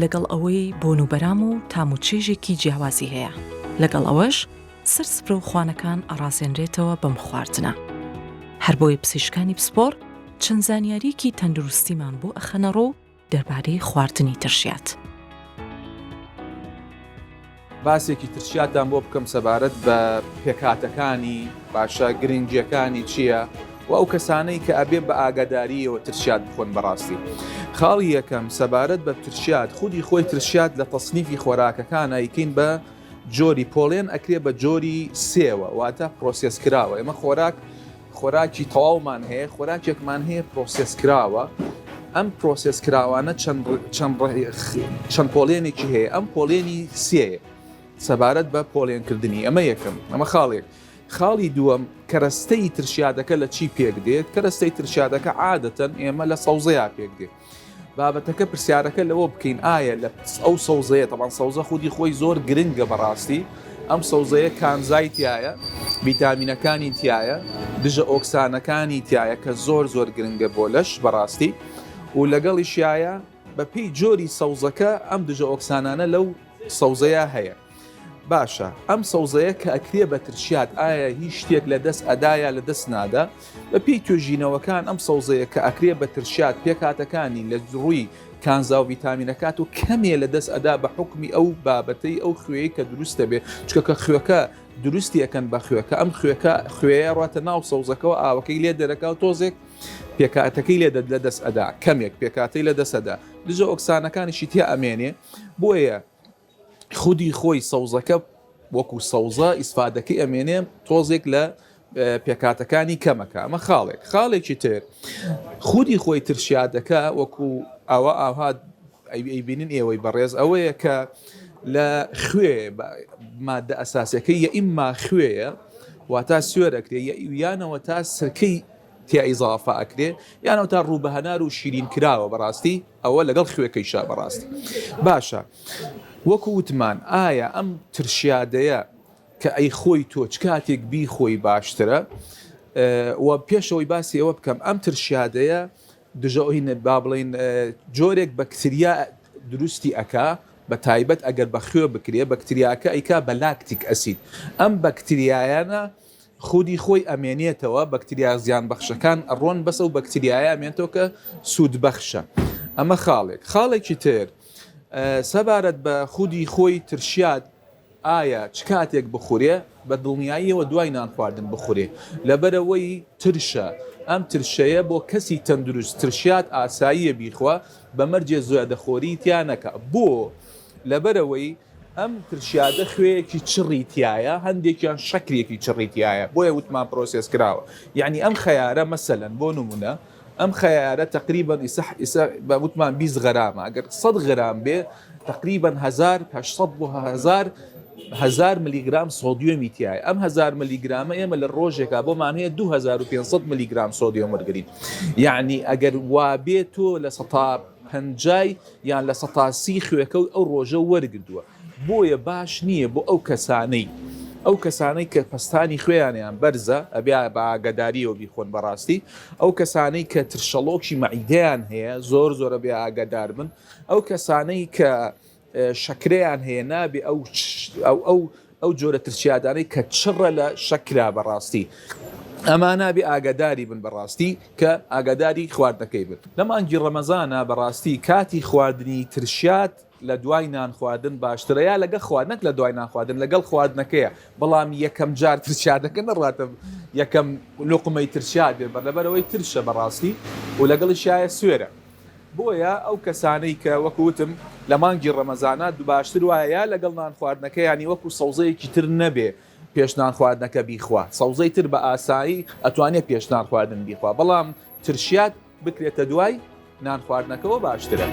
لەگەڵ ئەوەی بۆنوبەرام و تاموچێژێکی جیاوازی هەیە. لەگەڵ ئەوەش سرسپرە و خوانەکان ئەڕازێنرێتەوە بەم خواردنە. هەر بۆیە پزیشکانی پسپۆر چەند زانیاریکی تەندروستیمان بۆ ئەخەنەڕۆ و دەربارەی خواردنی ترشیات. باسێکی ترشیاتان بۆ بکەم سەبارەت بە پێکهاتەکانی باشە گرنگیەکانی چییە و ئەو کەسانەی کە ئەبێ بە ئاگاداریەوە ترشیات بخۆن بەڕاستی. خاڵی یەکەم سەبارەت بە ترشیات خودی خۆی ترشیات لە تەصنیفی خۆراکەکان ئەیکەین بە جۆری پۆڵێن ئەکرێ بە جۆری سێوە واتە پرۆسێس کراوە. ئێمە خۆراکی تەواومان هەیە خۆراکێکمان هەیە پرۆسێس کراوە. ئەم پرۆسێس کراوانە چەند پۆڵێنێکی هەیە ئەم پۆڵێنی سێ سەبارەت بە پۆڵێنکردنی ئەمە یەکەم ئەمە خاڵێک. خاڵی دووەم کەرەستەی ترشیادەکە لە چی پێک دێت کەرەستەی ترشیادەکە عادەتەن ئێمە لە سەوزەیە پێک دێت. بابەتەکە پرسیارەکە لەوە بکەین ئایا لە ئەو سەوزەیە تەمان سەوزە خودی خۆی زۆر گرنگە بەڕاستی ئەم سەوزەیە کانزای تایە ڤیتامینەکانی تایە دژە ئۆکسانەکانی تایە کە زۆر گرنگە بۆ لەش بەڕاستی و لەگەڵیشایە بە پێی جۆری سەوزەکە ئەم دژە ئۆکسانانە لەو سەوزەیە هەیە. باشە ئەم سەوزەیە کە ئەکرێ بە ترشیات ئایا هیچ شتێک لە دەست ئەدایە لە دەست نادا بە پێی توێژینەوەکان ئەم سەوزەیە کە ئەکرێ بە ترشیات پێکاتەکانی لە ڕووی کانزا و ڤیتامینەکات و کەمێ لە دەست ئەدا بە حکمی ئەو بابەتەی ئەو خوێی کە دروستە بێ چکە خوێەکە دروستی ئەەکەن بە خوێەکە ئەم خوێە ڕاتە ناو سەوزەکەەوە ئاوەکەی لێ دەرەکە و تۆزێک پێکاتەکەی لێ لە دەست ئەدا کەمێک پێکاتی لە دەستەدا دژە ئۆکسانەکانیشی تێ ئەمێنێ بۆیە خودی خۆی سەوزەکە وەکو سەوزە ئیسفادەکەی ئەمێنێ تۆزێک لە پێکاتەکانی کەمەکە ئەمە خاڵێکی تر خودی خۆی ترشیادەکە وەکو ئەوە ئاها ئەیبینن ئێوەی بەڕێز ئەوەیە کە لە خوێ مادە ئەساسەکەی یە ئیمما خوێیە واتا سوێرەکرێ یانەوە تا سرکەی تیائیزافە ئەکرێ یانەوە تا ڕووبەهەنار و شیرین کراوە بەڕاستی ئەوە لەگەڵ خوێەکەیشا بەڕاستی باشە. وەکو وتمان ئایا ئەم ترشیادەیە کە ئەی خۆی تۆ چ کاتێک بی خۆی باشترە و پێشەوەی باسی ئەوە بکەم ئەم ترشیادەیە دژەوهینە با بڵین جۆرێک بەکتریا دروستی ئەکا بە تایبەت ئەگەر بە خوێ بکرێ بەکتریاکە ئەیکا بە لاکتیک ئەسید ئەم بەکتریایانە خودی خۆی ئەمێنێتەوە بەکتریا زیان بەخشەکان ئەڕۆن بەسە و بەکتریایە ئەمێنێتەوە کە سوود بەخشە. ئەمە خاڵێکی تر سەبارەت بە خودی خۆی ترشیات ئایا چ کاتێک بخورێ بە دڵنیاییەوە دوای نان خواردن بخورێ لەبەرەوەی ترشە ئەم ترشەیە بۆ کەسی تەندروست ترشیات ئاساییە بیخوا بە مەرجێ زۆدەخۆری تیانەکە بۆ لەبەرەوەی ئەم ترشیادە خوێیەکی چڕی تایە هەندێکیان شەکرێکی چڕی تایە بۆیە وتمان پرۆسێس کراوە یعنی ئەم خەیارە مەسەلەن بۆ نمونە ئەم خەیارە تقریبا بە وتمان 20 غرامە ئەگەر 100 غرام بێ تقریبا 1800 بۆ 1000 ملیگرام سۆدیۆمی تایە ئەم 1000 ملیگرامە ئێمە لە ڕۆژێکا بۆمانەیە 2500 ملیگرام سۆدیۆم وەرگرین یعنی ئەگەر وا بێت تۆ لە 150 یان لە 130 خوێەکە و ئەو ڕۆژە وەرگردووە بۆیە باش نییە بۆ ئەو کەسانەی کە پستانی خوێیانیان بەرزە ئەبیا بە ئاگاداریەوە بیخۆن بەڕاستی ئەو کەسانەی کە ترشەڵۆکی مەعیدەیان هەیە زۆرە بێ ئاگادار بن ئەو کەسانەی کە شەکرەیان هەیە نابێ ئەو جۆرە ترشیادانەی کە چڕە لە شەکرا بەڕاستی ئەمە نابێ ئاگاداری بن بەڕاستی کە ئاگاداری خواردنەکەی بن. لە مانگی ڕەمەزانە بەڕاستی کاتی خواردنی ترشیات لە دوای نان خواردن باشترەیە لەگە خواردنەک لە دوای نان خواردن لەگەڵ خواردنەکەیە بەڵام یەکەم جار ترشیادەکە نەڕاتە یەکەم لوقمەی ترشیاد بێ بەرەبەرەوەی ترشە بەڕاستی و لەگەڵیشایە سوێرە بۆیە ئەو کەسانەی کە وەکوتم لە مانگی ڕەمەزانە دوو باشتر وایە لەگەڵ نان خواردنەکە ینی وەکو سەوزەیەکی تر نەبێ پێش نان خواردنەکە بیخوا سەوزەی تر بە ئاسایی ئەتوانێت پێش نان خواردن بیخوا بەڵام ترشیات بکرێتە دوای نان خواردنەکەەوە باشترە.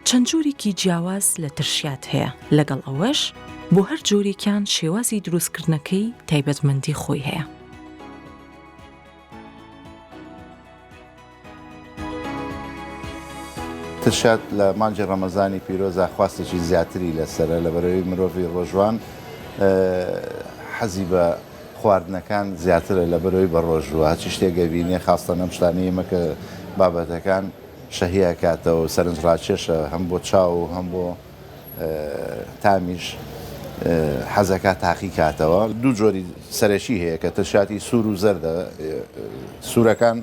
چەند جۆرێکی جیاواز لە ترشیات هەیە لەگەڵ ئەوەش بۆ هەر جۆرێکیان شێوازی دروستکردنەکەی تایبەتمەندی خۆی هەیە. ترشات لە مانجی ڕەمەزانی پیرۆزە خواستێکی زیاتری لەسرە لەبەرەوەی مرۆڤی ڕۆژوان حەزی بە خواردنەکان زیاترە لە بەرەوەی بە ڕۆژوە هەچی شتێک گەبینێ خاستە نەم شتانەی ئێمە کە بابەتەکان شەهیە کاتەوە سەرنجڕاکێشە هەم بۆ چاو و هەم بۆ تامیش حەزەکە تاقی کاتەوە دوو جۆری سەرەکی هەیە کە ترشاتی سوور و زەردە سوورەکان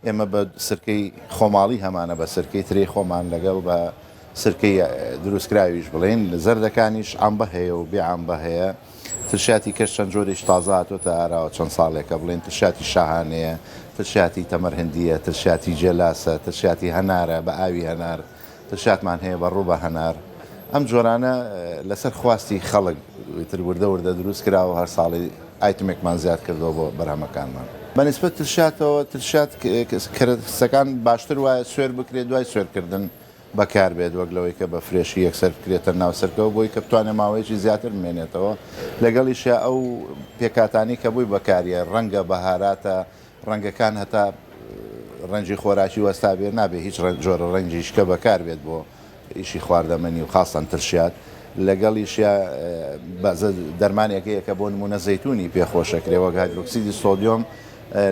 ئێمە بە سرکەی خۆماڵی هەمانە بە سرکەی ترێ خۆمان لەگەڵ بە سرکەی دروستکراویش بڵێن زەردەکانیش ئەمبە هەیە و بێ ئەمبە هەیە ترشاتی کەش چەند جۆرێک تازاتۆتە ئاراوە چەند ساڵێکە بڵێن ترشاتی شاهانەیە ترشاتی تەمەر هەندیە ترشاتی جێلاسە ترشاتی هەنارە بە ئاوی هەنار ترشاتمان هەیە بە ڕوو بە هەنار ئەم جۆرانە لەسەر خواستی خەڵک تر وردە وردە دروست کراوە هەر ساڵی ئایتمێکمان زیاد کردەوە بۆ بەرهەمەکانمان بەنسبەت ترشاتەوە ترشات کەرەسەکان باشتر وایە سوێر بکرێت دوای سوێرکردن بەکار بێت وەک لەوەی کە بە فرێشی یەکسەر بکرێتە ناو سەرکەوە بۆی کە بتوانێت ماوەیەکی زیاتر بمێنێتەوە لەگەڵیشە ئەو پێکاتانی کە بووی بەکاریە ڕەنگە بەهاراتە ڕەنگەکان هەتا ڕەنجی خۆراکی وەستا بێ نابێ هیچ جۆرە ڕەنجی شکە بەکار بێت بۆ ئیشی خواردەمەنی و خاستان ترشات لەگەڵیشە دەرمانێکەیە کە بۆ نمونە زەیتونی پێخۆشەکرێ وەک هایدرۆکسیدی سۆدیۆم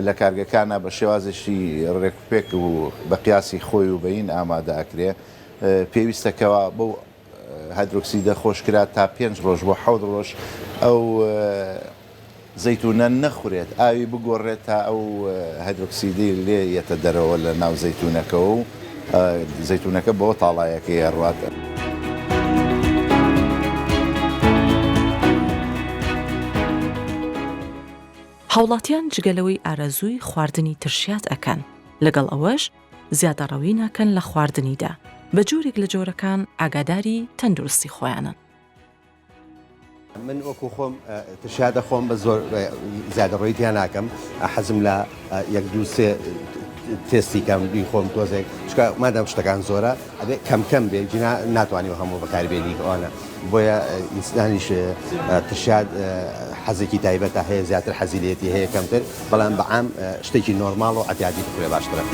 لە کارگەکانە بە شێوازشی ڕێکپێک و بە قیاسی خۆی و بەین ئامادە ئەکرێ پێویستەکەەوە بەو هایدرۆکسیدە خۆشکرات تا 5 ڕۆژ بۆ 7 ڕۆژ ئەو زەیتونە نەخورێت ئاوی بگۆڕێت تا ئەو هایدرۆکسیدی لێ یەتە دەرەوە لە ناو زەیتونەکەەوە و زەیتونەکە بۆ تاڵایەکە هێڕاتە. هاوڵاتیان جگەلەوەی ئارەزووی خواردنی ترشات ئەکەن لەگەڵ ئەوەش زیادەڕەوی ناکەن لە خواردنیدا بە جۆرێک لە جۆرەکان ئاگاداری تەندروستی خۆیانن. من وەکو خۆم ترشادە خۆم بە زۆر زیادەڕۆی تیان ناکەم حەزم لە یەک دوو سێ تێستی کەم دوی خۆم تۆزێک چکە مادام شتەکان زۆرە ئەبێ کەم کەم بێ جنا ناتوانانی هەموو بەکاربێنی ئەوانە بۆیە ئینسانیش ترشاد حەزێکی تایبەتە هەیە زیاتر حەزیلێتی هەیە کەمتر بەڵام بەعام شتێکی نۆرماڵ و ئەتیادی بکرێ باشترە.